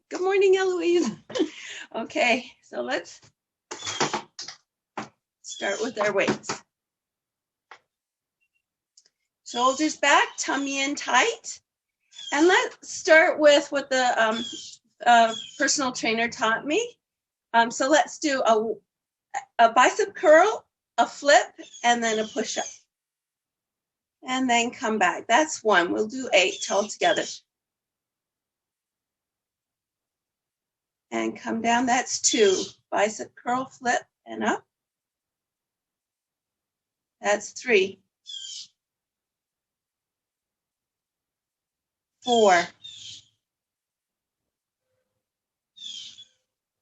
Good morning, Eloise. Okay, so let's start with our weights. Shoulders back, tummy in tight. And let's start with what the personal trainer taught me. So let's do a bicep curl, a flip, and then a push-up. And then come back. That's one. We'll do 8 altogether. And come down. That's 2. Bicep curl, flip, and up. That's 3. 4.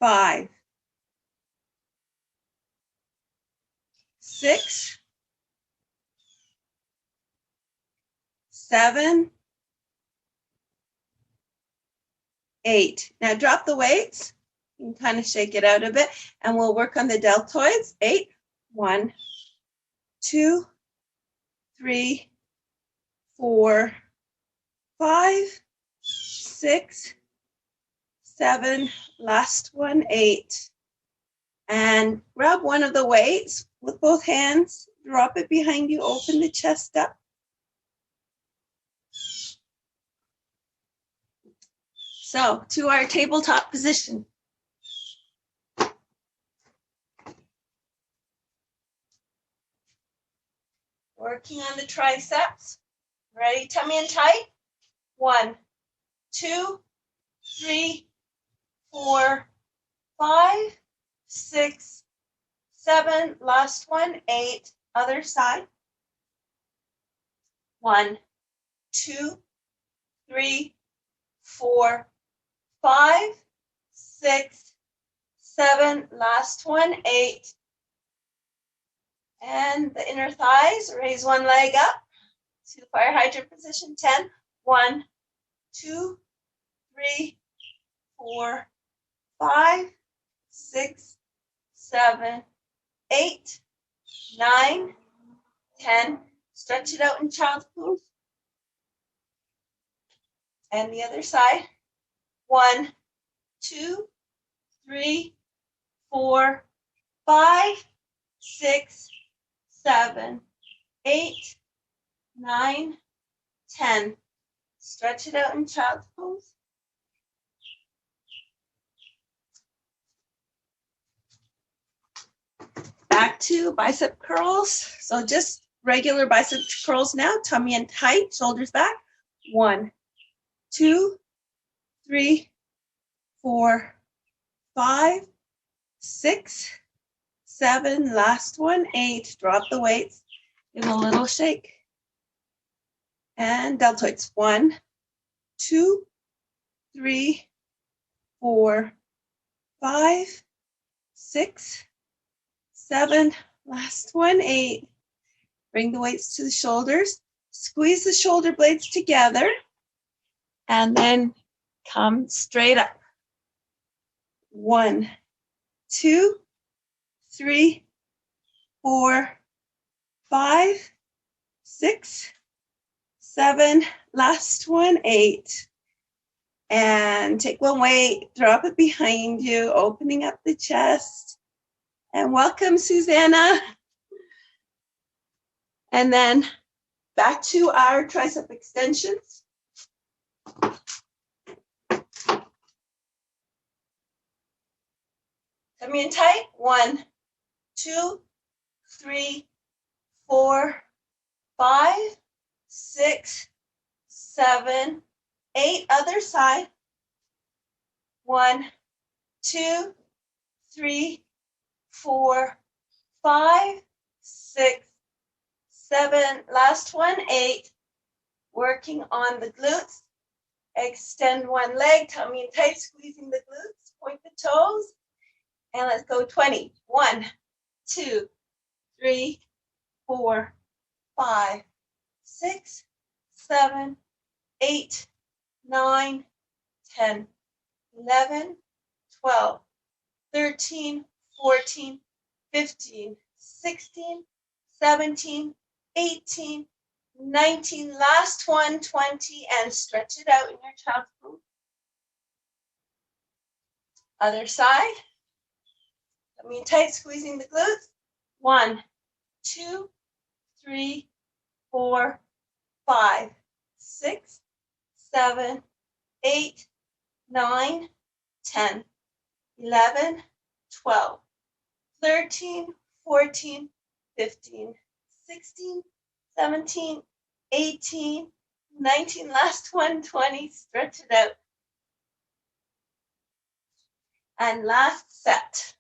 5. 6. 7. 8. Now drop the weights. You can kind of shake it out a bit, and we'll work on the deltoids. 8. 1, 2, 3, 4, 5, 6, 7. Last one, 8. And grab one of the weights with both hands. Drop it behind you. Open the chest up. So, to our tabletop position. Working on the triceps. Ready? Tummy in tight. 1, 2, 3, 4, 5, 6, 7. Last one, 8. Other side. 1, 2, 3, 4, 5, 6, 7. Last one, 8. And the inner thighs, raise one leg up to the fire hydrant position. 10. 1, 2, 3, 4, 5, 6, 7, 8, 9, 10. Stretch it out in child's pose. And the other side. 1, 2, 3, 4, 5, 6, 7, 8, 9, 10. Stretch it out in child's pose. Back to bicep curls. So just regular bicep curls now. Tummy in tight, shoulders back. 1, 2, 3, 4, 5, 6, 7. Last one, 8. Drop the weights. Give a little shake. And deltoids. 1, 2, 3, 4, 5, 6, 7. Last one, 8. Bring the weights to the shoulders. Squeeze the shoulder blades together. And then come straight up. 1, 2, 3, 4, 5, 6, 7. Last one, 8. And take one weight, drop it behind you, opening up the chest. And welcome, Susanna. And then back to our tricep extensions. Tummy in tight. 1, 2, 3, 4, 5, 6, 7, 8. Other side. 1, 2, 3, 4, 5, 6, 7. Last one, 8. Working on the glutes. Extend one leg, tummy in tight, squeezing the glutes. Point the toes. And let's go 20. 1, 2, 3, 4, 5, 6, 7, 8, 9, 10, 11, 12, 13, 14, 15, 16, 17, 18, 19. Last one, 20. And stretch it out in your child's pose. Other side. Tummy tight, squeezing the glutes. 1, 2, 3, 4, 5, 6, 7, 8, 9, 10, 11, 12, 13, 14, 15, 16, 17, 18, 19, last one, 20, stretch it out. And last set.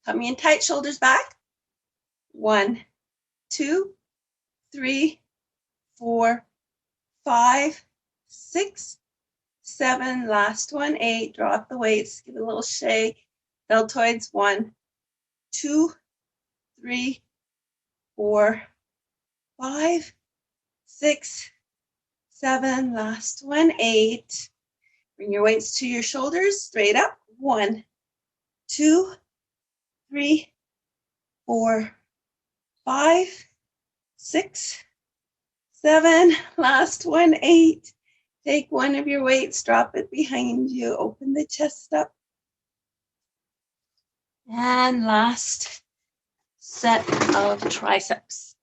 Tummy in tight, shoulders back. 1, 2, 3, 4, 5, 6, 7, last one, 8. Drop the weights, give it a little shake. Deltoids, 1, 2, 3, 4, 5, 6, 7, last one, 8. Bring your weights to your shoulders, straight up. 1, 2, 3, 4, 5, 6, 7, last one, 8. Take one of your weights, drop it behind you, open the chest up. And last set of triceps.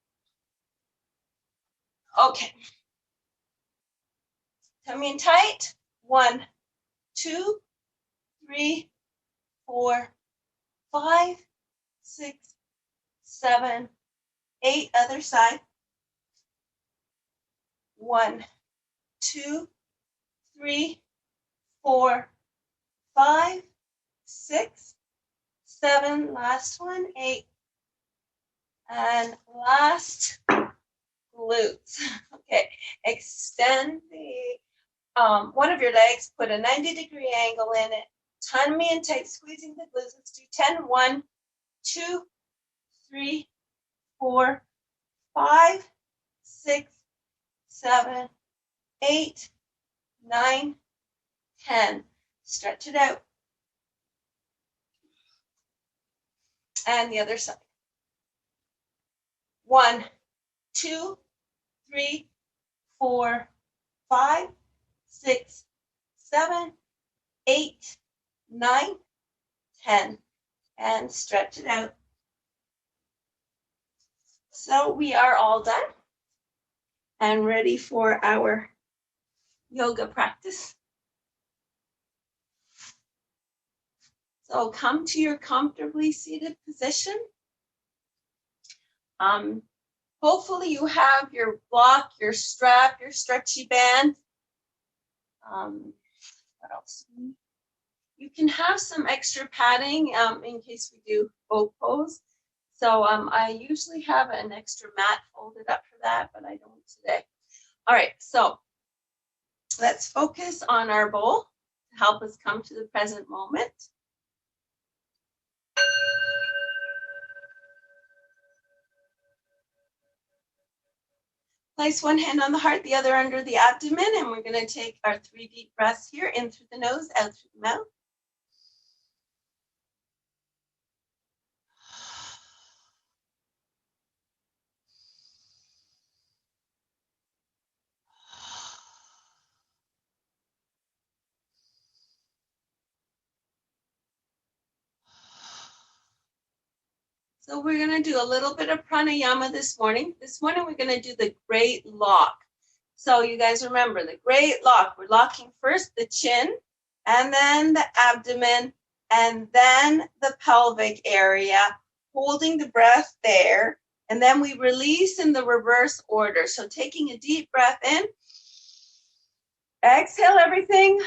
Okay. Tummy in tight. 1, 2, 3, 4, 5, 6, 7, 8. Other side. 1, 2, 3, 4, 5, 6, 7. Last one, 8. And last, glutes. Okay, extend the one of your legs, put a 90-degree angle in it. Tummy in tight, squeezing the glutes. Let's do 10. 1, 2, 3, 4, 5, 6, 7, 8, 9, 10. Stretch it out. And the other side. 1, 2, 3, 4, 5, 6, 7, 8, 9, 10. And stretch it out. So we are all done and ready for our yoga practice. So come to your comfortably seated position. Hopefully you have your block, your strap, your stretchy band. What else? You can have some extra padding in case we do boat pose. So I usually have an extra mat folded up for that, but I don't today. All right, so let's focus on our bowl to help us come to the present moment. Place one hand on the heart, the other under the abdomen, and we're going to take our 3 deep breaths here, in through the nose, out through the mouth. So we're going to do a little bit of pranayama this morning. This morning we're going to do the great lock. So you guys remember the great lock. We're locking first the chin, and then the abdomen, and then the pelvic area, holding the breath there. And then we release in the reverse order. So taking a deep breath in, exhale everything.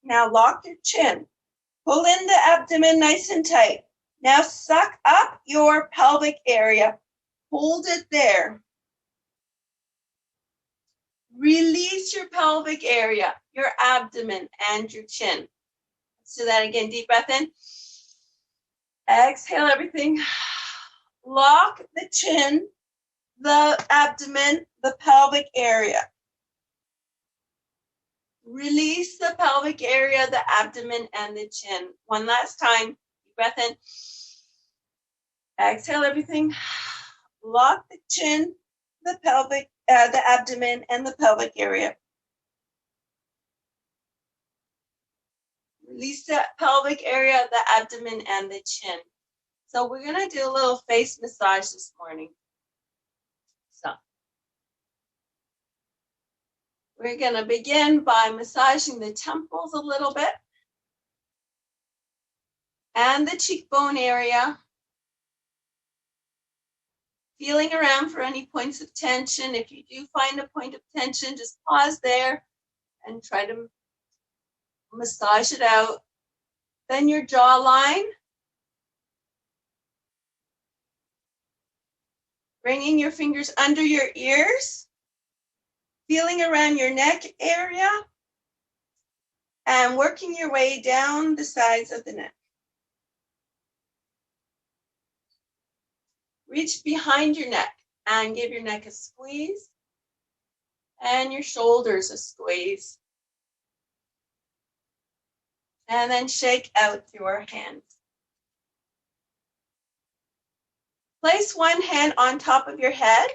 Now lock your chin. Pull in the abdomen nice and tight. Now suck up your pelvic area. Hold it there. Release your pelvic area, your abdomen, and your chin. Let's do that again. Deep breath in. Exhale everything. Lock the chin, the abdomen, the pelvic area. Release the pelvic area, the abdomen, and the chin. One last time. Deep breath in. Exhale everything. Lock the chin, the abdomen and the pelvic area. Release the pelvic area, the abdomen, and the chin. So we're going to do a little face massage this morning. So we're going to begin by massaging the temples a little bit and the cheekbone area. Feeling around for any points of tension. If you do find a point of tension, just pause there and try to massage it out. Then your jawline. Bringing your fingers under your ears. Feeling around your neck area. And working your way down the sides of the neck. Reach behind your neck and give your neck a squeeze. And your shoulders a squeeze. And then shake out your hands. Place one hand on top of your head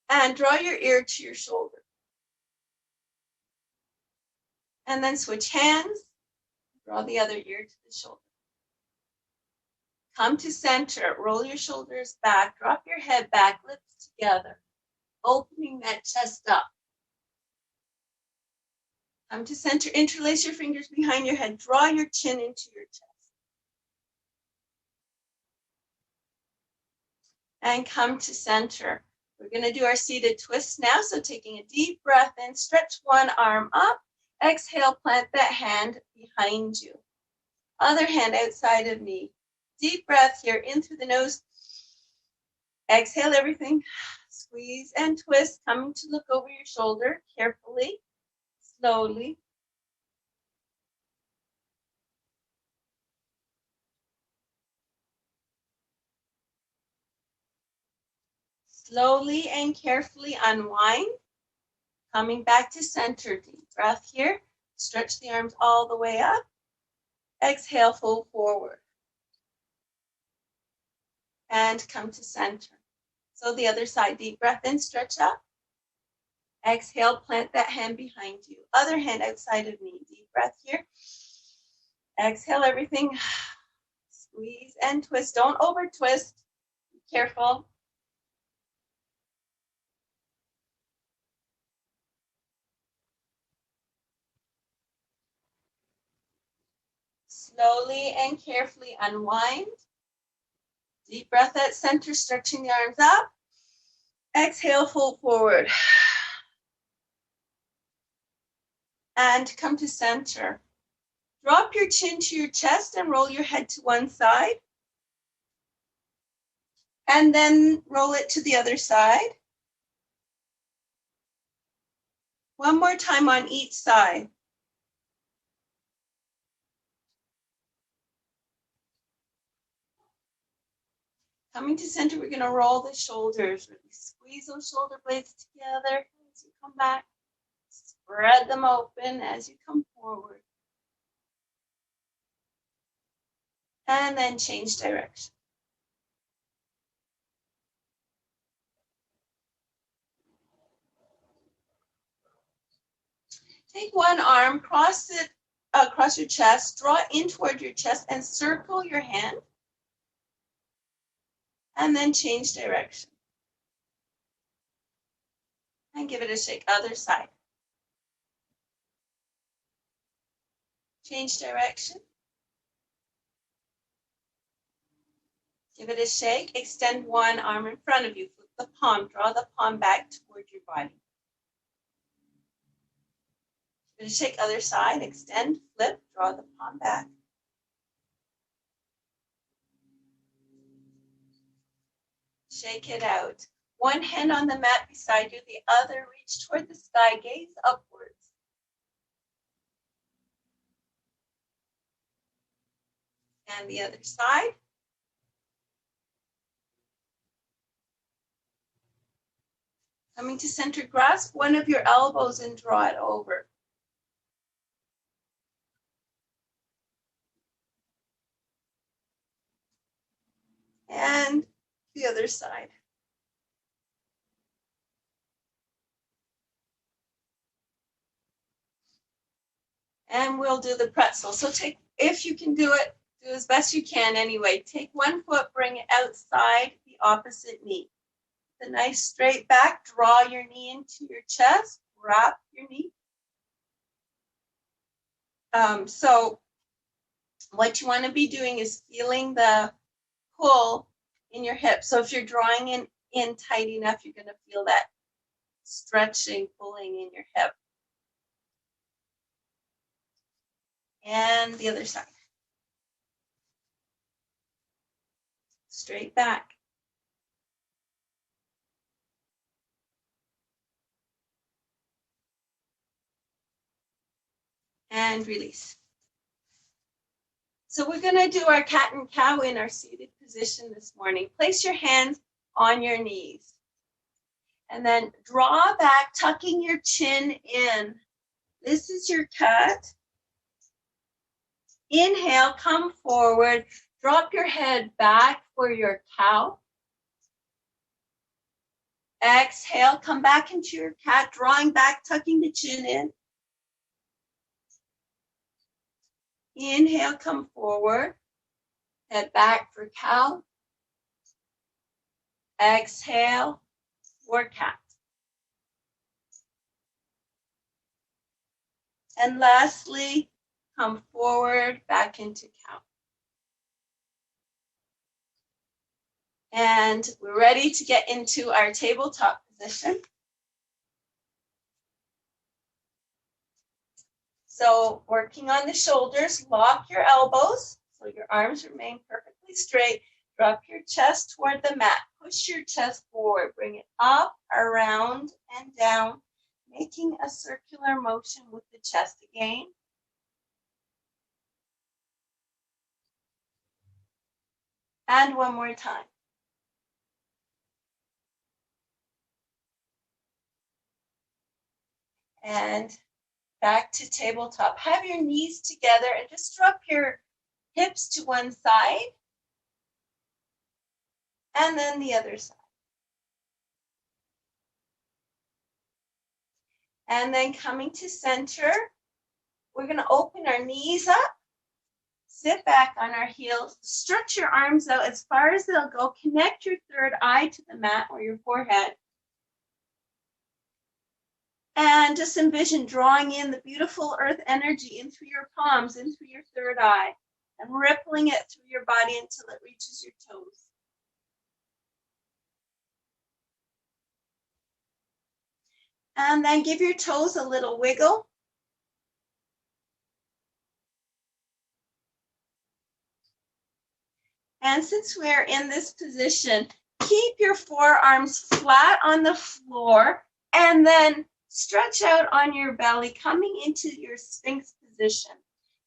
and draw your ear to your shoulder. And then switch hands. Draw the other ear to the shoulder. Come to center. Roll your shoulders back. Drop your head back. Lips together. Opening that chest up. Come to center. Interlace your fingers behind your head. Draw your chin into your chest. And come to center. We're going to do our seated twist now. So taking a deep breath in, stretch one arm up. Exhale, plant that hand behind you. Other hand outside of knee. Deep breath here in through the nose. Exhale everything. Squeeze and twist. Coming to look over your shoulder carefully, slowly. Slowly and carefully unwind. Coming back to center. Deep breath here. Stretch the arms all the way up. Exhale, fold forward. And come to center. So the other side, deep breath in, stretch up. Exhale, plant that hand behind you. Other hand outside of knee. Deep breath here. Exhale everything. Squeeze and twist. Don't over twist. Be careful. Slowly and carefully unwind. Deep breath at center, stretching the arms up. Exhale, fold forward. And come to center. Drop your chin to your chest and roll your head to one side. And then roll it to the other side. One more time on each side. Coming to center, we're going to roll the shoulders. Really squeeze those shoulder blades together as you come back. Spread them open as you come forward. And then change direction. Take one arm, cross it across your chest, draw it in toward your chest, and circle your hand. And then change direction. And give it a shake. Other side. Change direction. Give it a shake. Extend one arm in front of you. Flip the palm. Draw the palm back toward your body. Give it a shake. Other side. Extend, flip, draw the palm back. Shake it out. One hand on the mat beside you, the other reach toward the sky, gaze upwards. And the other side. Coming to center, grasp one of your elbows and draw it over. And the other side. And we'll do the pretzel. So take, if you can do it, do as best you can anyway. Take one foot, bring it outside the opposite knee. The nice straight back, draw your knee into your chest, wrap your knee. So what you want to be doing is feeling the pull in your hip. So if you're drawing in tight enough, you're going to feel that stretching, pulling in your hip. And the other side. Straight back. And release. So we're going to do our cat and cow in our seated position this morning. Place your hands on your knees. And then draw back, tucking your chin in. This is your cat. Inhale, come forward. Drop your head back for your cow. Exhale, come back into your cat, drawing back, tucking the chin in. Inhale, come forward. Head back for cow. Exhale for cat. And lastly, come forward, back into cow. And we're ready to get into our tabletop position. So working on the shoulders, lock your elbows so your arms remain perfectly straight. Drop your chest toward the mat. Push your chest forward. Bring it up, around, and down, making a circular motion with the chest again. And one more time. And back to tabletop. Have your knees together and just drop your hips to one side. And then the other side. And then coming to center, we're going to open our knees up, sit back on our heels, stretch your arms out as far as they'll go, connect your third eye to the mat or your forehead. And just envision drawing in the beautiful earth energy in through your palms, in through your third eye, and rippling it through your body until it reaches your toes. And then give your toes a little wiggle. And since we're in this position, keep your forearms flat on the floor and then stretch out on your belly, coming into your Sphinx position.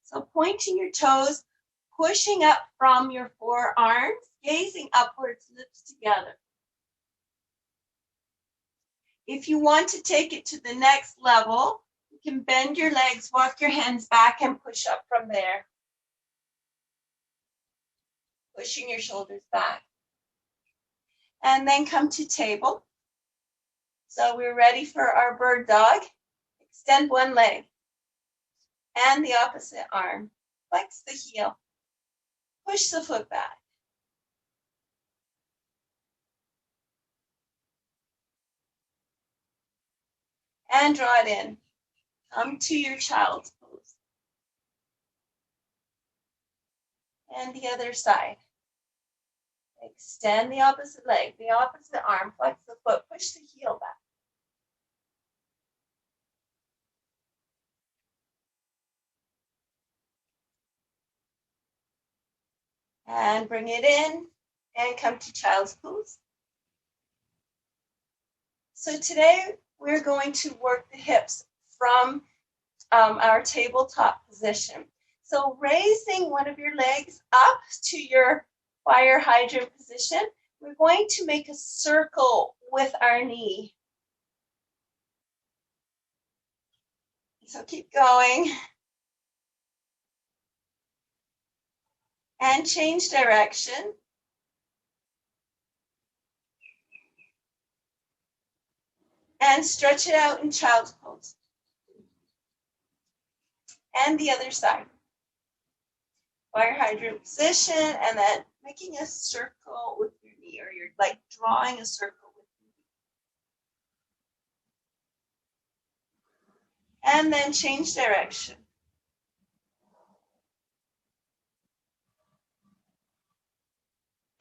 So pointing your toes, pushing up from your forearms, gazing upwards, lips together. If you want to take it to the next level, you can bend your legs, walk your hands back, and push up from there. Pushing your shoulders back. And then come to table. So we're ready for our bird dog. Extend one leg and the opposite arm. Flex the heel. Push the foot back. And draw it in. Come to your child's pose. And the other side. Extend the opposite leg, the opposite arm, flex the foot, push the heel back. And bring it in and come to child's pose. So today we're going to work the hips from our tabletop position. So raising one of your legs up to your fire hydrant position, we're going to make a circle with our knee. So keep going. And change direction. And stretch it out in child's pose. And the other side. Fire hydrant position, and then making a circle with your knee, or you're like drawing a circle with your knee. And then change direction.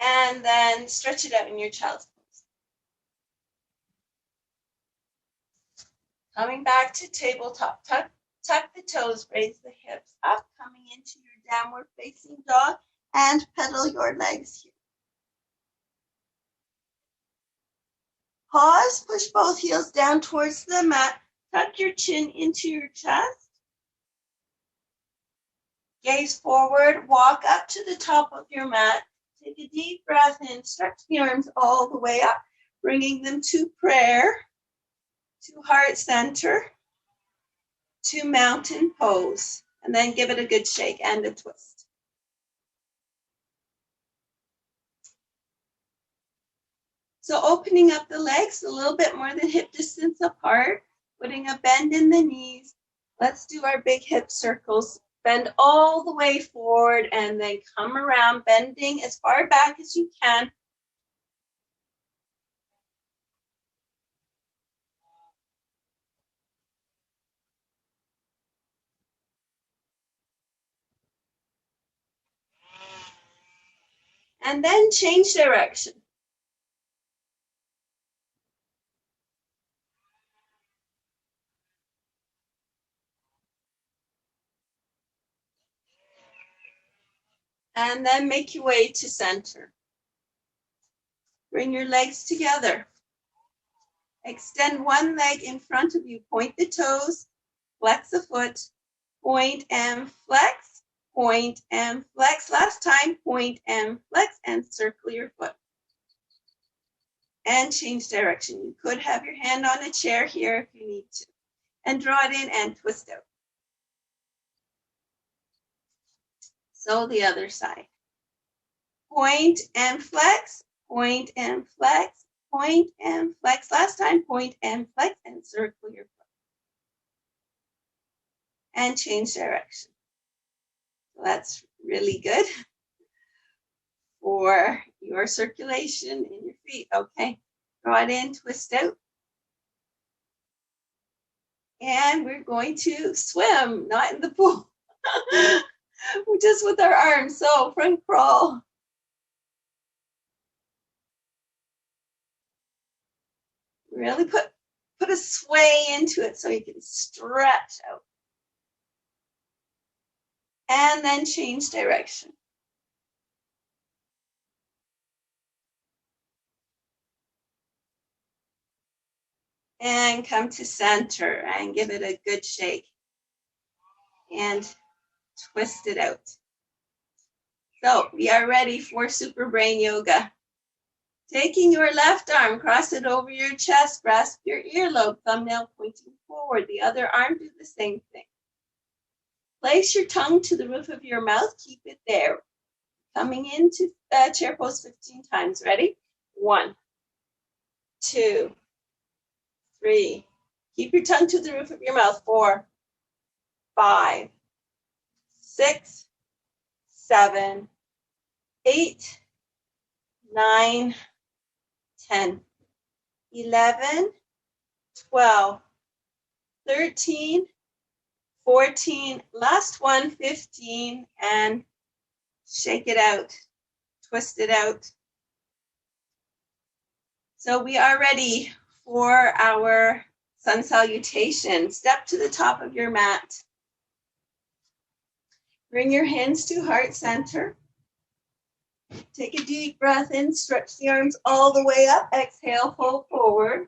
And then stretch it out in your child's pose. Coming back to tabletop. Tuck the toes, raise the hips up, coming into your downward facing dog, and pedal your legs here. Pause, push both heels down towards the mat, tuck your chin into your chest. Gaze forward, walk up to the top of your mat. Take a deep breath in, stretch the arms all the way up, bringing them to prayer, to heart center, to mountain pose, and then give it a good shake and a twist. So opening up the legs a little bit more than hip distance apart, putting a bend in the knees. Let's do our big hip circles. Bend all the way forward and then come around, bending as far back as you can. And then change direction. And then make your way to center. Bring your legs together. Extend one leg in front of you. Point the toes, flex the foot, point and flex, point and flex. Last time, point and flex, and circle your foot. And change direction. You could have your hand on a chair here if you need to. And draw it in and twist out. So the other side. Point and flex, point and flex, point and flex. Last time, point and flex, and circle your foot. And change direction. So that's really good for your circulation in your feet. Okay, draw it in, twist out. And we're going to swim, not in the pool. Just with our arms. So front crawl. Really put a sway into it so you can stretch out. And then change direction. And come to center and give it a good shake. And twist it out. So we are ready for Super Brain Yoga. Taking your left arm, cross it over your chest, grasp your earlobe, thumbnail pointing forward. The other arm, do the same thing. Place your tongue to the roof of your mouth, keep it there. Coming into chair pose 15 times. Ready? 1, 2, 3. Keep your tongue to the roof of your mouth. 4, 5, 6, 7, 8, 9, 10, 11, 12, 13, 14, last one, 15, and shake it out, twist it out. So we are ready for our sun salutation. Step to the top of your mat. Bring your hands to heart center. Take a deep breath in, stretch the arms all the way up. Exhale, fold forward.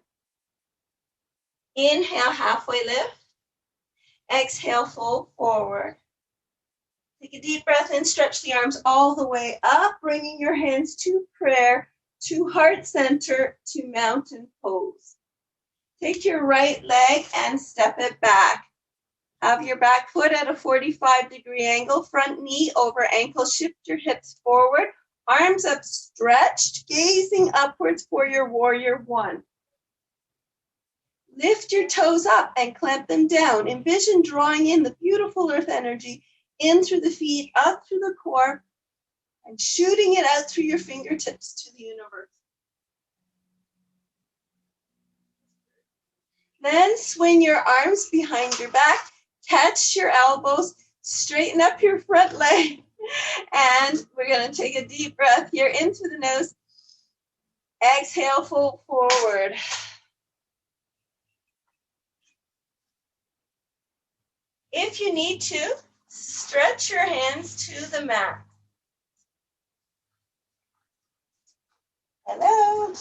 Inhale, halfway lift. Exhale, fold forward. Take a deep breath in, stretch the arms all the way up, bringing your hands to prayer, to heart center, to mountain pose. Take your right leg and step it back. Have your back foot at a 45-degree angle, front knee over ankle, shift your hips forward, arms up stretched, gazing upwards for your warrior one. Lift your toes up and clamp them down. Envision drawing in the beautiful earth energy in through the feet, up through the core, and shooting it out through your fingertips to the universe. Then swing your arms behind your back, catch your elbows, straighten up your front leg, and we're going to take a deep breath here in through the nose. Exhale, fold forward. If you need to, stretch your hands to the mat. Hello.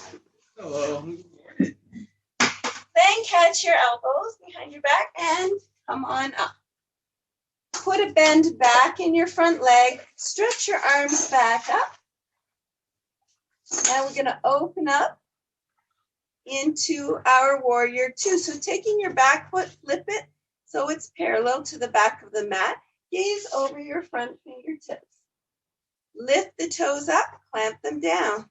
Hello. Then catch your elbows behind your back and come on up. Put a bend back in your front leg. Stretch your arms back up. Now we're going to open up into our warrior two. So taking your back foot, flip it so it's parallel to the back of the mat. Gaze over your front fingertips. Lift the toes up, clamp them down.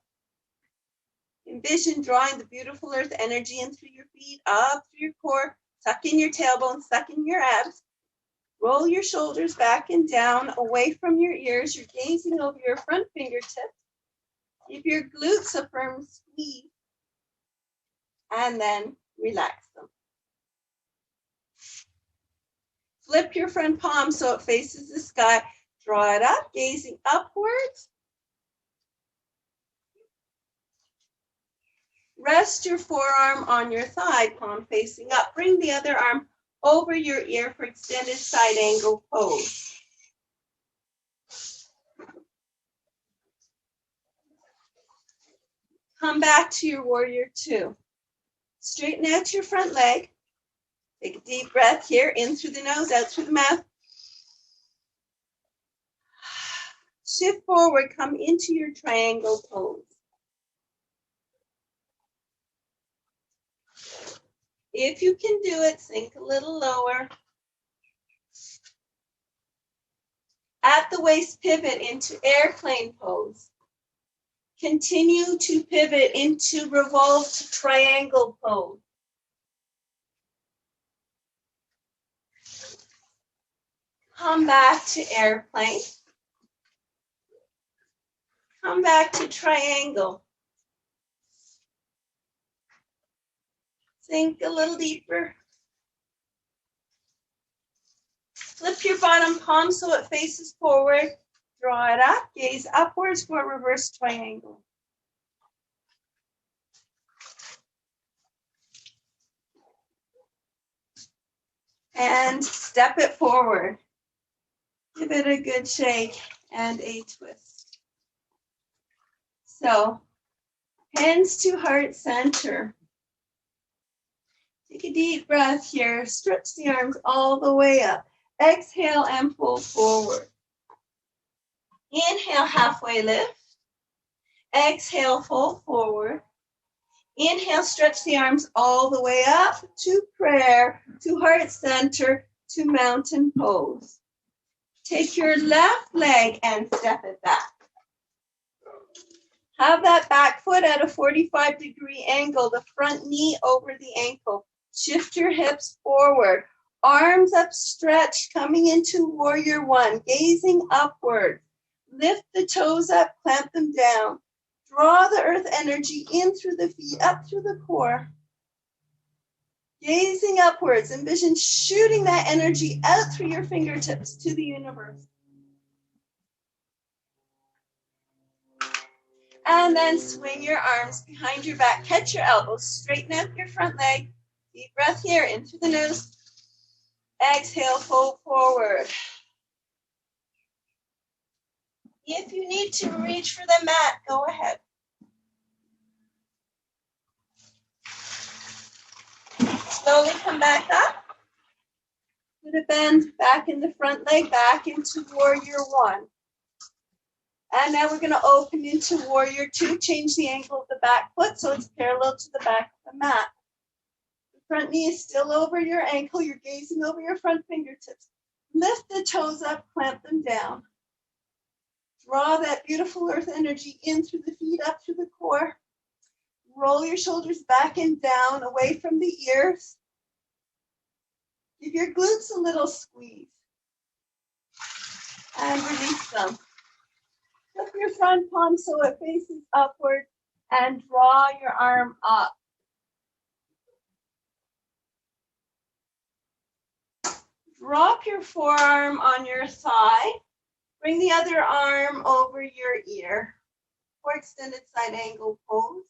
Envision drawing the beautiful earth energy in through your feet, up through your core. Suck in your tailbone, suck in your abs. Roll your shoulders back and down, away from your ears. You're gazing over your front fingertips. Give your glutes a firm squeeze. And then relax them. Flip your front palm so it faces the sky. Draw it up, gazing upwards. Rest your forearm on your thigh, palm facing up. Bring the other arm over your ear for extended side angle pose. Come back to your warrior two. Straighten out your front leg. Take a deep breath here, in through the nose, out through the mouth. Shift forward, come into your triangle pose. If you can do it, sink a little lower. At the waist, pivot into airplane pose. Continue to pivot into revolved triangle pose. Come back to airplane. Come back to triangle. Sink a little deeper. Flip your bottom palm so it faces forward. Draw it up. Gaze upwards for a reverse triangle. And step it forward. Give it a good shake and a twist. So, hands to heart center. Take a deep breath here. Stretch the arms all the way up. Exhale and pull forward. Inhale, halfway lift. Exhale, fold forward. Inhale, stretch the arms all the way up to prayer, to heart center, to mountain pose. Take your left leg and step it back. Have that back foot at a 45-degree angle, the front knee over the ankle. Shift your hips forward. Arms up, stretch, coming into warrior one, gazing upward. Lift the toes up, clamp them down. Draw the earth energy in through the feet, up through the core. Gazing upwards, envision shooting that energy out through your fingertips to the universe. And then swing your arms behind your back, catch your elbows, straighten out your front leg. Deep breath here, in through the nose. Exhale, fold forward. If you need to reach for the mat, go ahead. Slowly come back up. Put a bend back in the front leg, back into warrior one. And now we're going to open into warrior two. Change the angle of the back foot so it's parallel to the back of the mat. The front knee is still over your ankle. You're gazing over your front fingertips. Lift the toes up, clamp them down. Draw that beautiful earth energy in through the feet, up through the core. Roll your shoulders back and down, away from the ears. Give your glutes a little squeeze. And release them. Flip your front palm so it faces upward and draw your arm up. Drop your forearm on your thigh. Bring the other arm over your ear for extended side angle pose.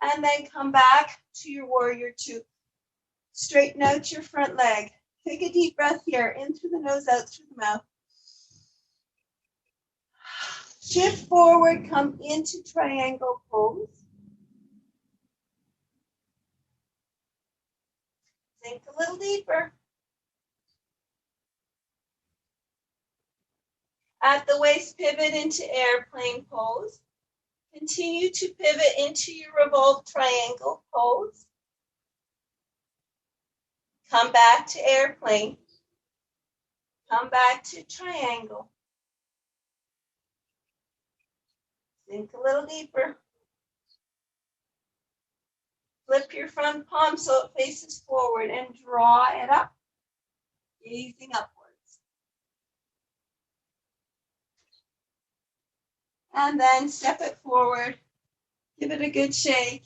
And then come back to your warrior two. Straighten out your front leg. Take a deep breath here, in through the nose, out through the mouth. Shift forward, come into triangle pose. Sink a little deeper. At the waist, pivot into airplane pose. Continue to pivot into your revolved triangle pose. Come back to airplane. Come back to triangle. Sink a little deeper. Flip your front palm so it faces forward and draw it up, gazing upwards. And then step it forward, give it a good shake,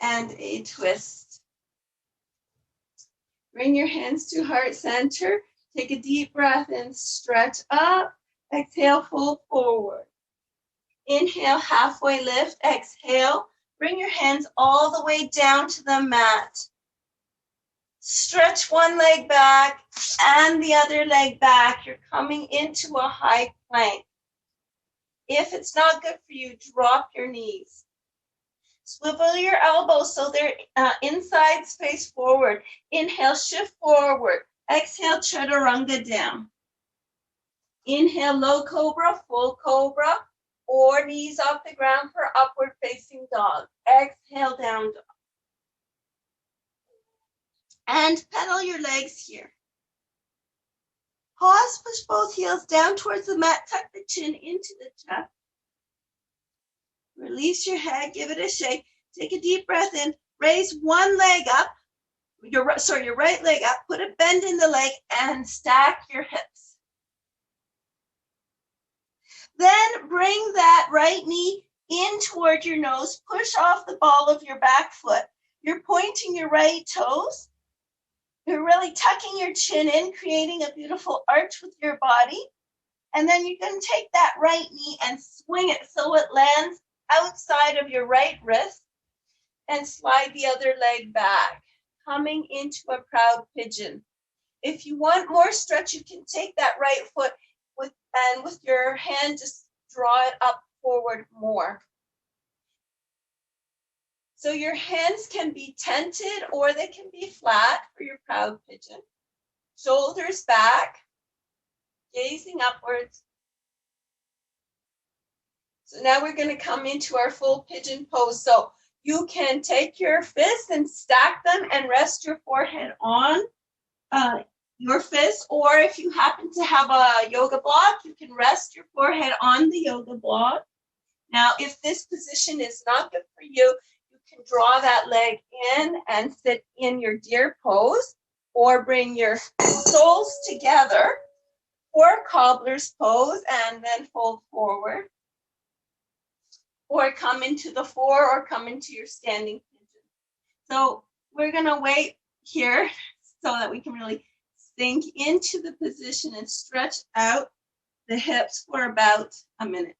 and a twist. Bring your hands to heart center. Take a deep breath and stretch up. Exhale, fold forward. Inhale, halfway lift. Exhale, bring your hands all the way down to the mat. Stretch one leg back and the other leg back. You're coming into a high plank. If it's not good for you, drop your knees. Swivel your elbows so they're inside face forward. Inhale, shift forward. Exhale, chaturanga down. Inhale, low cobra, full cobra, or knees off the ground for upward facing dog. Exhale, down dog. And pedal your legs here. Pause, push both heels down towards the mat, tuck the chin into the chest. Release your head, give it a shake. Take a deep breath in, raise one leg up, your right leg up, put a bend in the leg and stack your hips. Then bring that right knee in toward your nose, push off the ball of your back foot. You're pointing your right toes. You're really tucking your chin in, creating a beautiful arch with your body. And then you're going to take that right knee and swing it so it lands outside of your right wrist and slide the other leg back, coming into a proud pigeon. If you want more stretch, you can take that right foot with your hand, just draw it up forward more. So your hands can be tented or they can be flat for your proud pigeon. Shoulders back, gazing upwards. So now we're going to come into our full pigeon pose. So you can take your fists and stack them and rest your forehead on your fists. Or if you happen to have a yoga block, you can rest your forehead on the yoga block. Now, if this position is not good for you, you can draw that leg in and sit in your deer pose, or bring your soles together for cobbler's pose and then fold forward. Or come into the four or come into your standing pigeon. So we're going to wait here so that we can really sink into the position and stretch out the hips for about a minute.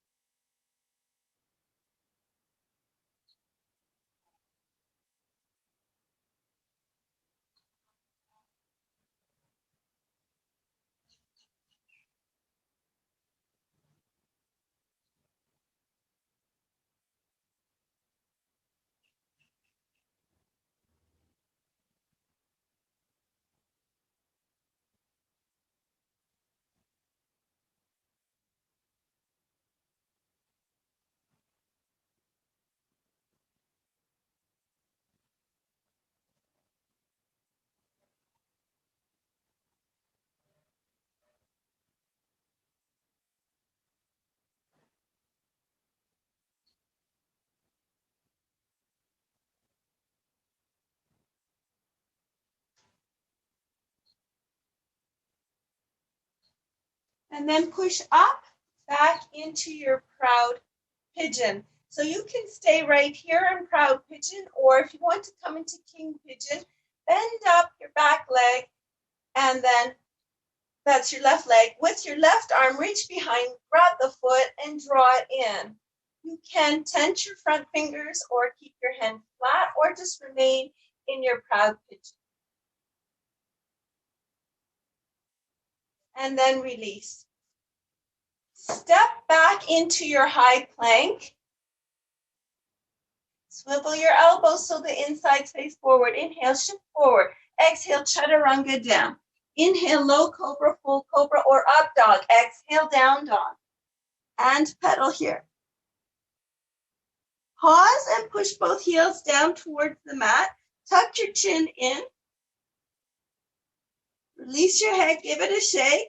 And then push up back into your proud pigeon. So you can stay right here in proud pigeon, or if you want to come into king pigeon, bend up your back leg, and then that's your left leg. With your left arm, reach behind, grab the foot, and draw it in. You can tense your front fingers or keep your hand flat, or just remain in your proud pigeon. And then release. Step back into your high plank. Swivel your elbows so the insides face forward. Inhale, shift forward. Exhale, chaturanga down. Inhale, low cobra, full cobra, or up dog. Exhale, down dog. And pedal here. Pause and push both heels down towards the mat. Tuck your chin in. Release your head, give it a shake.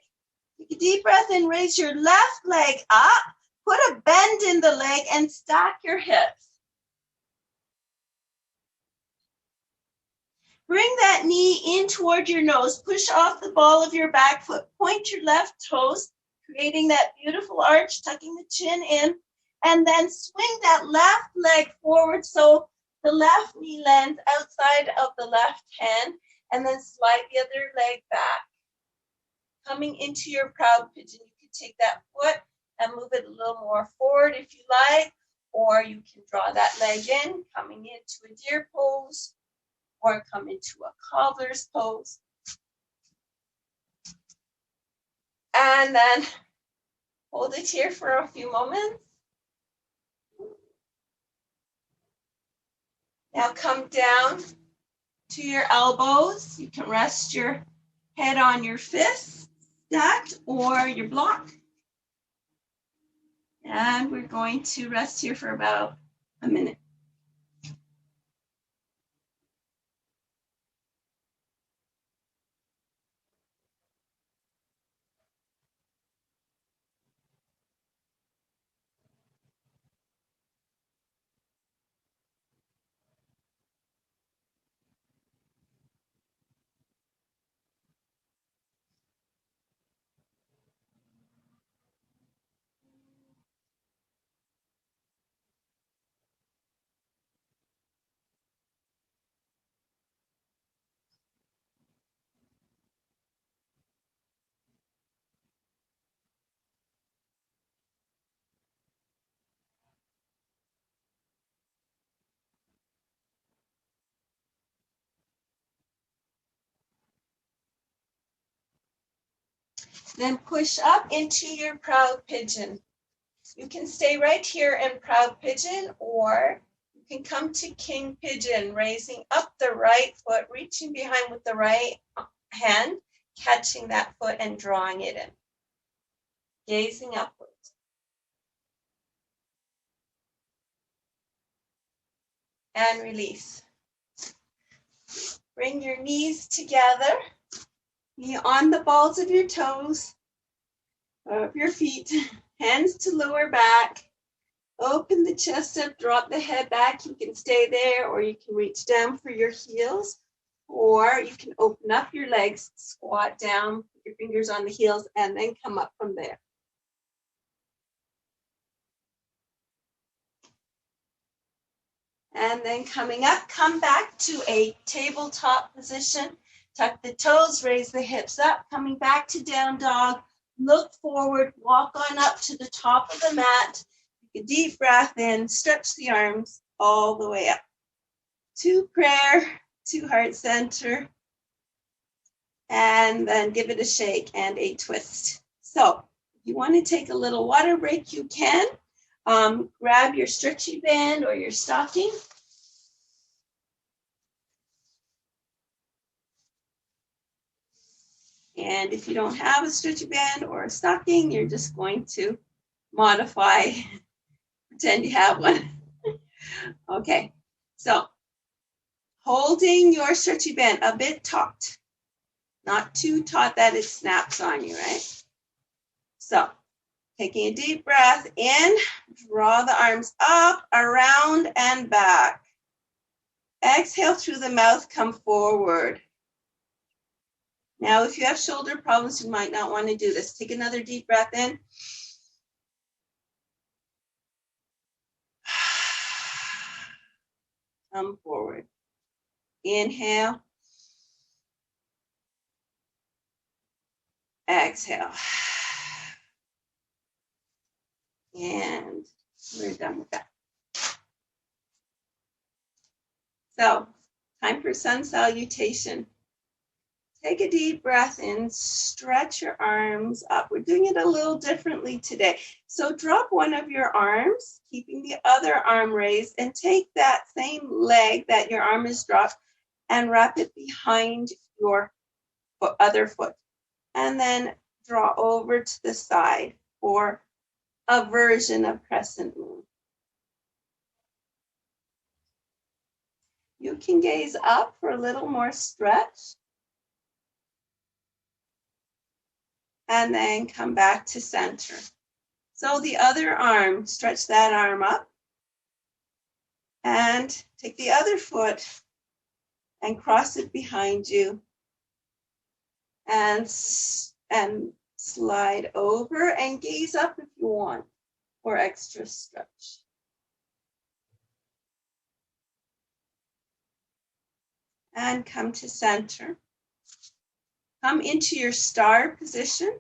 Take a deep breath in, raise your left leg up. Put a bend in the leg and stack your hips. Bring that knee in toward your nose. Push off the ball of your back foot. Point your left toes, creating that beautiful arch, tucking the chin in. And then swing that left leg forward so the left knee lands outside of the left hand. And then slide the other leg back. Coming into your proud pigeon, you can take that foot and move it a little more forward if you like. Or you can draw that leg in, coming into a deer pose. Or come into a cobbler's pose. And then hold it here for a few moments. Now come down to your elbows. You can rest your head on your fists, stacked, or your block. And we're going to rest here for about a minute. Then push up into your proud pigeon. You can stay right here in proud pigeon, or you can come to king pigeon, raising up the right foot, reaching behind with the right hand, catching that foot and drawing it in. Gazing upwards. And release. Bring your knees together. Knee on the balls of your toes, of your feet, hands to lower back. Open the chest up, drop the head back. You can stay there, or you can reach down for your heels, or you can open up your legs, squat down, put your fingers on the heels, and then come up from there. And then coming up, come back to a tabletop position. Tuck the toes, raise the hips up, coming back to down dog. Look forward, walk on up to the top of the mat. Take a deep breath in, stretch the arms all the way up. To prayer, to heart center. And then give it a shake and a twist. So if you want to take a little water break, you can. Grab your stretchy band or your stocking. And if you don't have a stretchy band or a stocking, you're just going to modify, pretend you have one. Okay, so holding your stretchy band a bit taut, not too taut that it snaps on you, right? So taking a deep breath in, draw the arms up, around, and back. Exhale through the mouth, come forward. Now, if you have shoulder problems, you might not want to do this. Take another deep breath in. Come forward. Inhale. Exhale. And we're done with that. So, time for sun salutation. Take a deep breath in, stretch your arms up. We're doing it a little differently today. So drop one of your arms, keeping the other arm raised, and take that same leg that your arm is dropped and wrap it behind your other foot. And then draw over to the side for a version of crescent moon. You can gaze up for a little more stretch. And then come back to center. So the other arm, stretch that arm up. And take the other foot and cross it behind you. And slide over and gaze up if you want for extra stretch. And come to center. Come into your star position.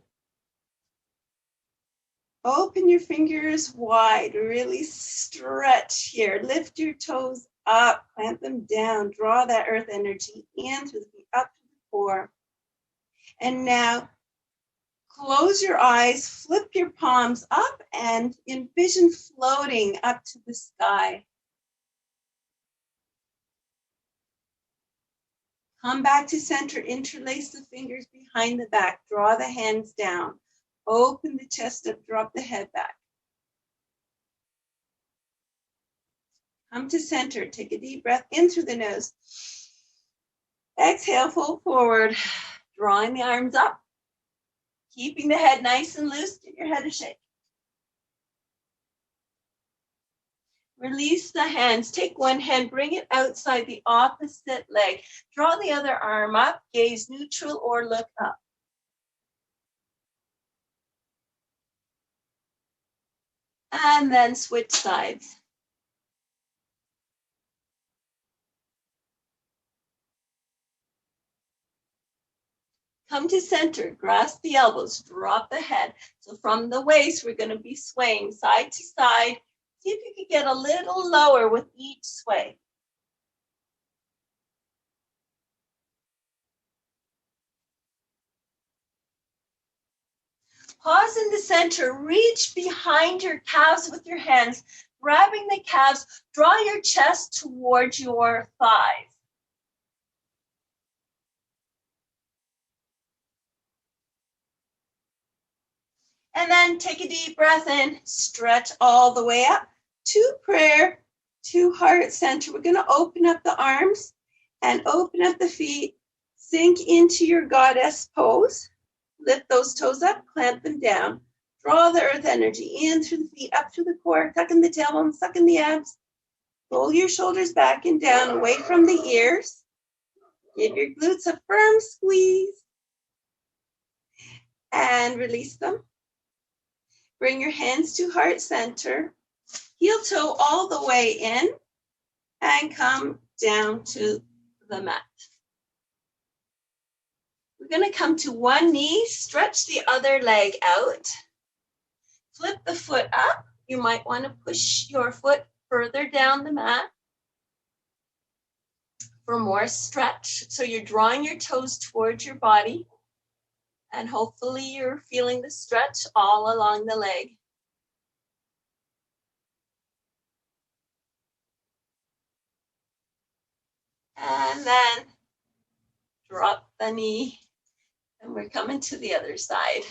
Open your fingers wide, really stretch here. Lift your toes up, plant them down. Draw that earth energy in through the feet, up to the core. And now close your eyes, flip your palms up, and envision floating up to the sky. Come back to center, interlace the fingers behind the back, draw the hands down, open the chest up, drop the head back. Come to center, take a deep breath in through the nose. Exhale, fold forward, drawing the arms up, keeping the head nice and loose, give your head a shake. Release the hands. Take one hand, bring it outside the opposite leg. Draw the other arm up, gaze neutral or look up. And then switch sides. Come to center, grasp the elbows, drop the head. So from the waist, we're going to be swaying side to side. See if you can get a little lower with each sway. Pause in the center, reach behind your calves with your hands, grabbing the calves, draw your chest towards your thighs. And then take a deep breath in, stretch all the way up to prayer, to heart center. We're going to open up the arms and open up the feet, sink into your goddess pose. Lift those toes up, clamp them down. Draw the earth energy in through the feet, up through the core, tuck in the tailbone, suck in the abs. Roll your shoulders back and down, away from the ears. Give your glutes a firm squeeze. And release them. Bring your hands to heart center. Heel toe all the way in. And come down to the mat. We're going to come to one knee, stretch the other leg out. Flip the foot up. You might want to push your foot further down the mat for more stretch. So you're drawing your toes towards your body. And hopefully you're feeling the stretch all along the leg. And then drop the knee. And we're coming to the other side.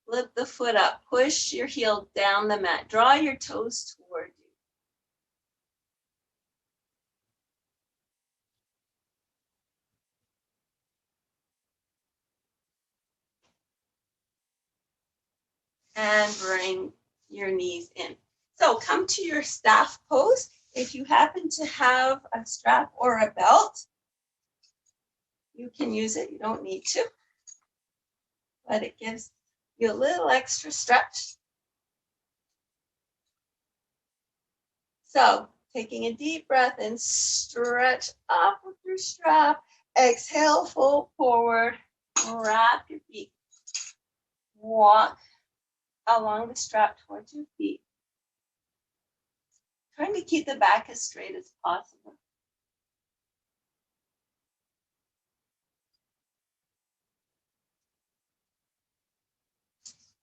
Lift the foot up. Push your heel down the mat. Draw your toes toward you. And bring your knees in. So come to your staff pose. If you happen to have a strap or a belt, You can use it, you don't need to, but it gives you a little extra stretch. So, taking a deep breath and stretch up with your strap. Exhale, fold forward, wrap your feet. Walk along the strap towards your feet. Trying to keep the back as straight as possible.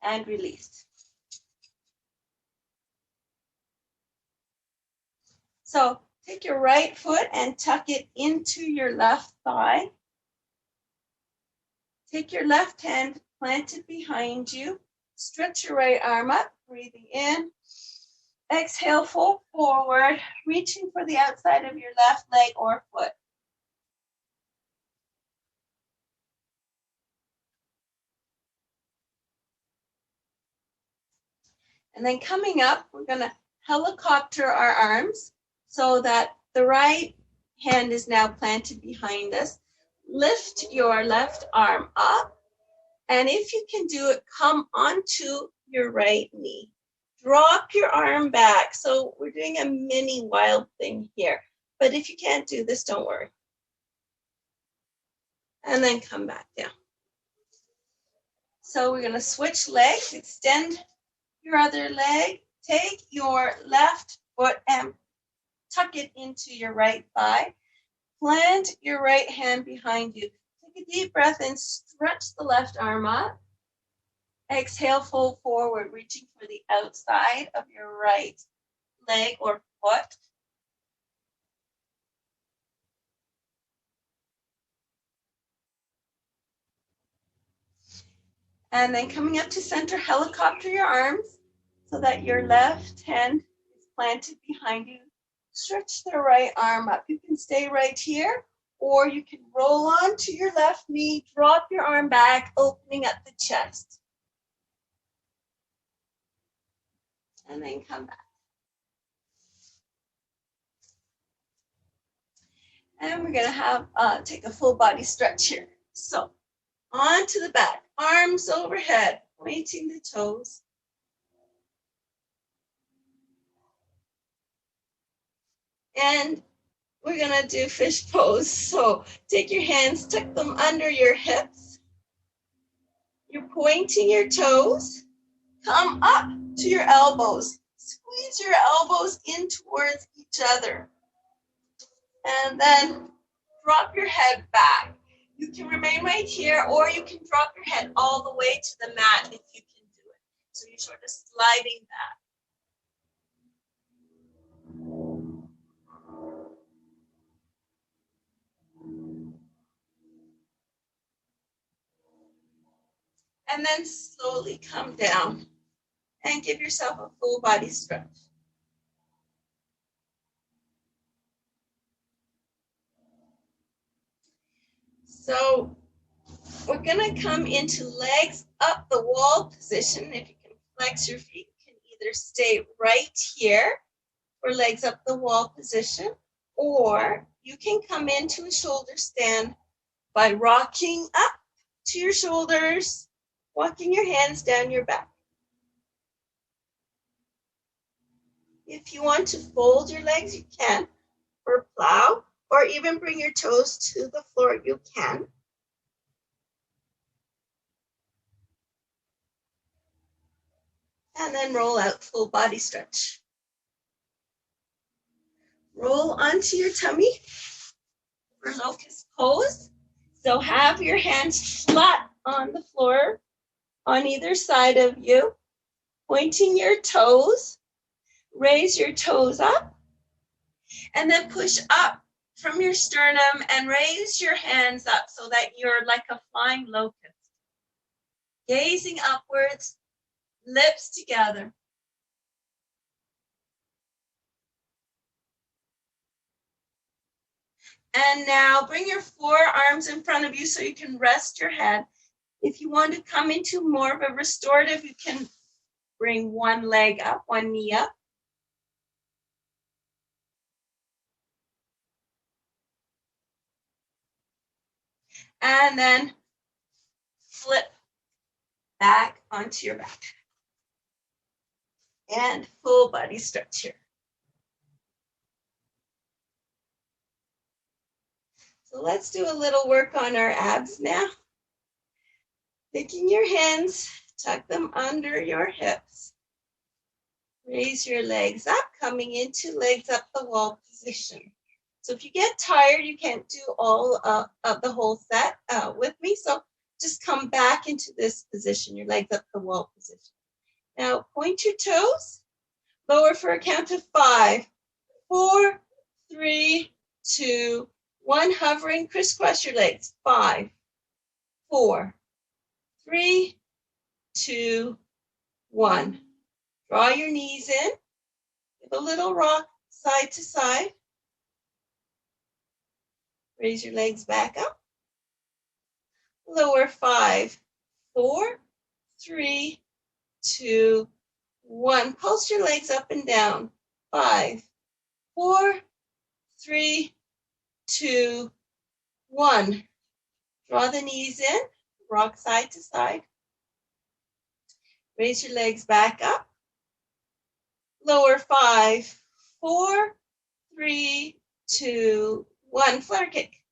And release. So take your right foot and tuck it into your left thigh. Take your left hand, plant it behind you. Stretch your right arm up, breathing in. Exhale, fold forward, reaching for the outside of your left leg or foot. And then coming up, we're going to helicopter our arms so that the right hand is now planted behind us. Lift your left arm up, and if you can do it, come onto your right knee. Drop your arm back. So we're doing a mini wild thing here, but if you can't do this, don't worry. And then come back down. So we're going to switch legs, extend your other leg, take your left foot and tuck it into your right thigh. Plant your right hand behind you. Take a deep breath and stretch the left arm up. Exhale, fold forward, reaching for the outside of your right leg or foot. And then coming up to center, helicopter your arms so that your left hand is planted behind you. Stretch the right arm up. You can stay right here, or you can roll onto your left knee, drop your arm back, opening up the chest. And then come back. And we're going to have take a full body stretch here. So onto the back, arms overhead, pointing the toes. And we're going to do fish pose. So take your hands, tuck them under your hips. You're pointing your toes. Come up to your elbows. Squeeze your elbows in towards each other. And then drop your head back. You can remain right here, or you can drop your head all the way to the mat if you can do it. So you're sort of sliding back. And then slowly come down and give yourself a full body stretch. So we're going to come into legs up the wall position. If you can flex your feet, you can either stay right here for legs up the wall position, or you can come into a shoulder stand by rocking up to your shoulders, walking your hands down your back. If you want to fold your legs, you can, or plow, or even bring your toes to the floor, you can. And then roll out, full body stretch. Roll onto your tummy for Relocas Pose. So have your hands flat on the floor on either side of you, pointing your toes. Raise your toes up, and then push up from your sternum and raise your hands up so that you're like a flying locust. Gazing upwards, lips together. And now bring your forearms in front of you so you can rest your head. If you want to come into more of a restorative, you can bring one leg up, one knee up. And then flip back onto your back. And full body stretch here. So let's do a little work on our abs now. Taking your hands, tuck them under your hips. Raise your legs up, coming into legs up the wall position. So if you get tired, you can't do all of the whole set with me. So just come back into this position, your legs up the wall position. Now point your toes, lower for a count of 5, 4, 3, 2, 1. Hovering, crisscross your legs. 5, 4, 3, 2, 1. Draw your knees in. Give a little rock side to side. Raise your legs back up. Lower 5, 4, 3, 2, 1. Pulse your legs up and down. 5, 4, 3, 2, 1. Draw the knees in. Rock side to side. Raise your legs back up. Lower 5, 4, 3, 2, 1. Flutter kick.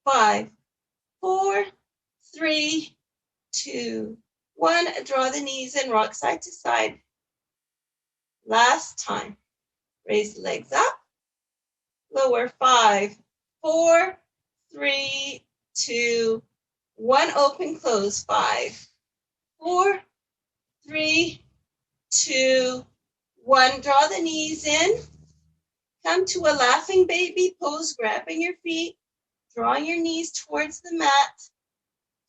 5, 4, 3, 2, 1. Draw the knees in. Rock side to side. Last time. Raise the legs up. Lower 5, 4, 3, 2, 1. Open, close. 5, 4, 3, 2, 1. Draw the knees in. Come to a laughing baby pose, grabbing your feet, drawing your knees towards the mat.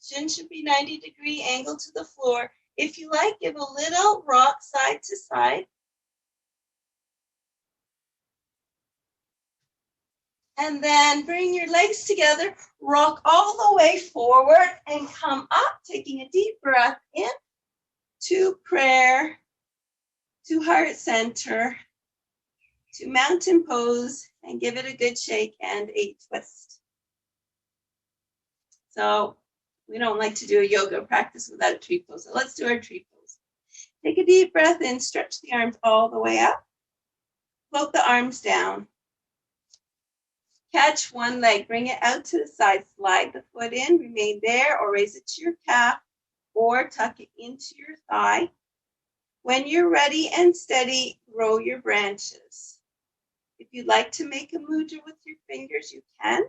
Chin should be 90-degree angle to the floor. If you like, give a little rock side to side. And then bring your legs together, rock all the way forward and come up, taking a deep breath in to prayer, to heart center, to mountain pose, and give it a good shake and a twist. So we don't like to do a yoga practice without a tree pose. So let's do our tree pose. Take a deep breath in, stretch the arms all the way up. Float the arms down. Catch one leg, bring it out to the side, slide the foot in, remain there, or raise it to your calf, or tuck it into your thigh. When you're ready and steady, grow your branches. If you'd like to make a mudra with your fingers, you can.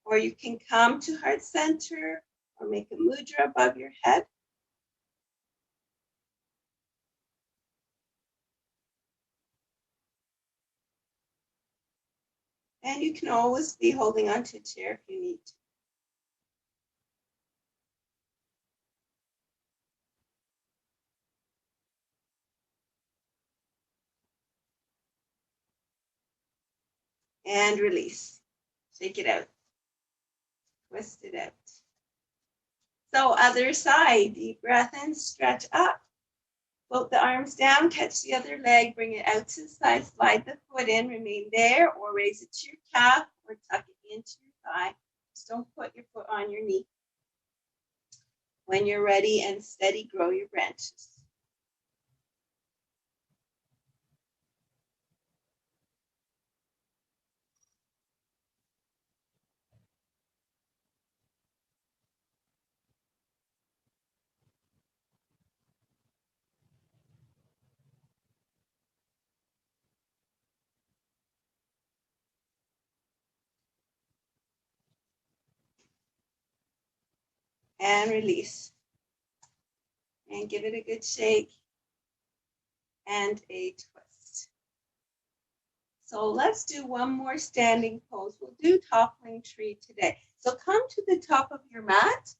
Or you can come to heart center or make a mudra above your head. And you can always be holding onto a chair if you need to. And release. Shake it out. Twist it out. So other side, deep breath in, stretch up. Float the arms down, catch the other leg, bring it out to the side, slide the foot in, remain there, or raise it to your calf, or tuck it into your thigh. Just don't put your foot on your knee. When you're ready and steady, grow your branches. And release. And give it a good shake and a twist. So let's do one more standing pose. We'll do toppling tree today. So come to the top of your mat,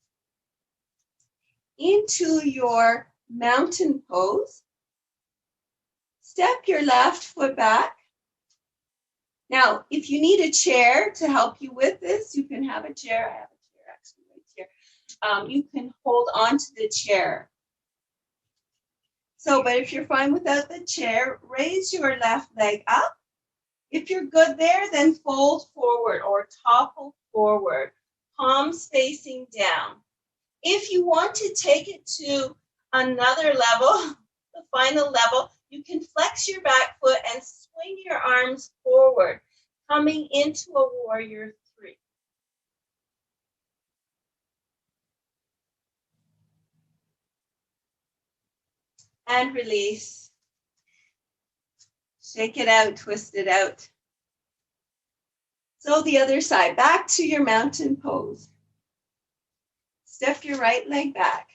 into your mountain pose. Step your left foot back. Now, if you need a chair to help you with this, you can have a chair. I have a chair actually right here. You can hold on to the chair. So, but if you're fine without the chair, raise your left leg up. If you're good there, then fold forward or topple forward, palms facing down. If you want to take it to another level, the final level, you can flex your back foot and swing your arms forward, coming into a warrior 3. And release. Shake it out, twist it out. So the other side, back to your mountain pose. Step your right leg back.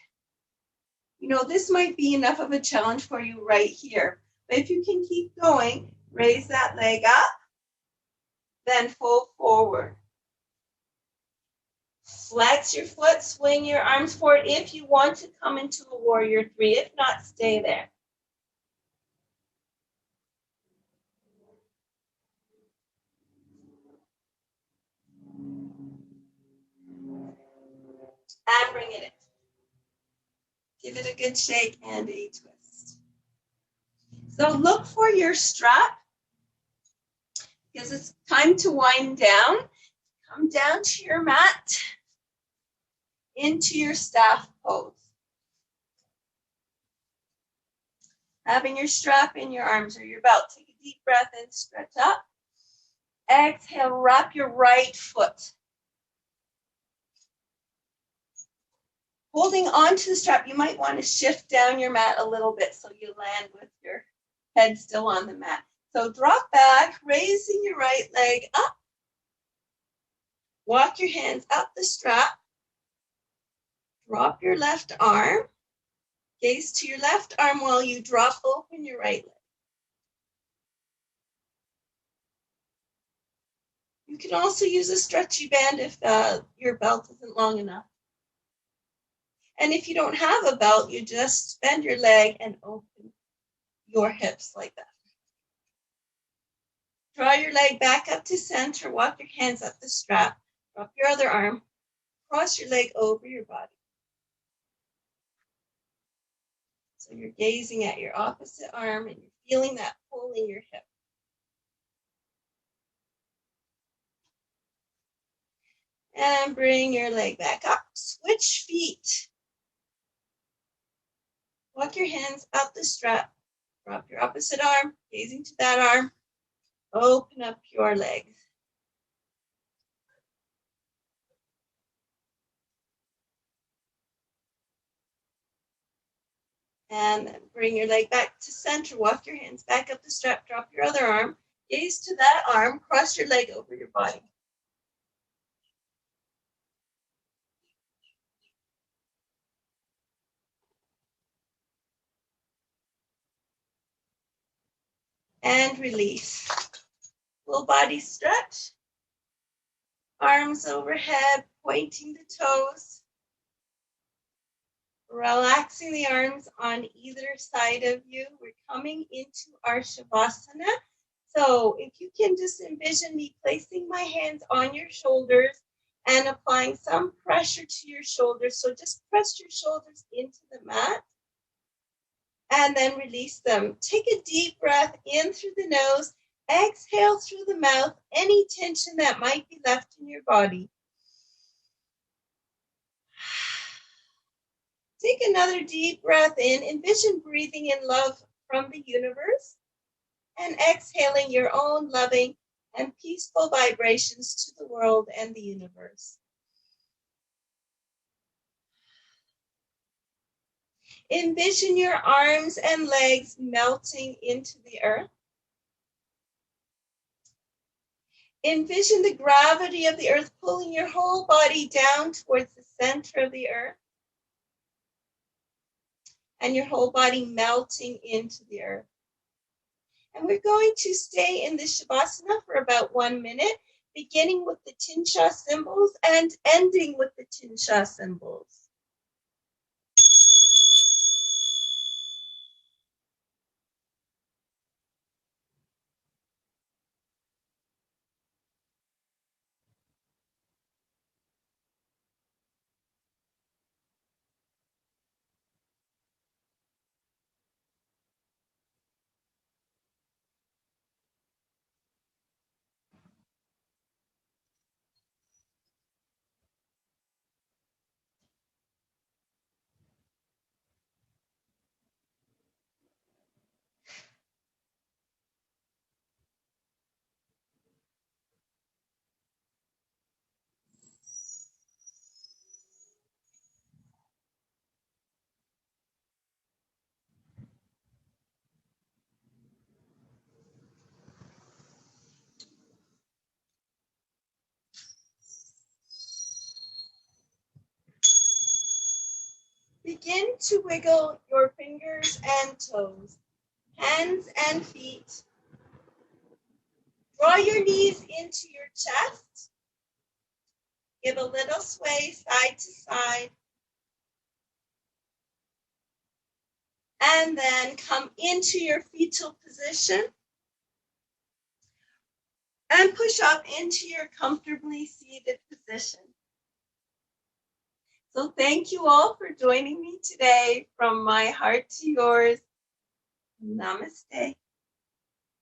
You know, this might be enough of a challenge for you right here. But if you can keep going, raise that leg up, then fold forward. Flex your foot, swing your arms forward if you want to come into a warrior 3. If not, stay there. And bring it in. Give it a good shake and a twist. So look for your strap because it's time to wind down. Come down to your mat, into your staff pose. Having your strap in your arms or your belt. Take a deep breath and stretch up. Exhale, wrap your right foot. Holding on to the strap, you might want to shift down your mat a little bit so you land with your head still on the mat. So drop back, raising your right leg up. Walk your hands up the strap. Drop your left arm. Gaze to your left arm while you drop open your right leg. You can also use a stretchy band if your belt isn't long enough. And if you don't have a belt, you just bend your leg and open your hips like that. Draw your leg back up to center. Walk your hands up the strap. Drop your other arm. Cross your leg over your body. So you're gazing at your opposite arm and you're feeling that pull in your hip. And bring your leg back up. Switch feet. Walk your hands up the strap. Drop your opposite arm, gazing to that arm. Open up your legs. And then bring your leg back to center. Walk your hands back up the strap. Drop your other arm. Gaze to that arm. Cross your leg over your body. And release. Full body stretch. Arms overhead, pointing the toes. Relaxing the arms on either side of you. We're coming into our Shavasana. So if you can just envision me placing my hands on your shoulders and applying some pressure to your shoulders. So just press your shoulders into the mat and then release them. Take a deep breath in through the nose. Exhale through the mouth, any tension that might be left in your body. Take another deep breath in. Envision breathing in love from the universe and exhaling your own loving and peaceful vibrations to the world and the universe. Envision your arms and legs melting into the earth. Envision the gravity of the earth pulling your whole body down towards the center of the earth. And your whole body melting into the earth. And we're going to stay in the Shavasana for about 1 minute, beginning with the Tinsha symbols and ending with the Tinsha symbols. Begin to wiggle your fingers and toes, hands and feet. Draw your knees into your chest. Give a little sway side to side. And then come into your fetal position. And push up into your comfortably seated position. So thank you all for joining me today. From my heart to yours, namaste.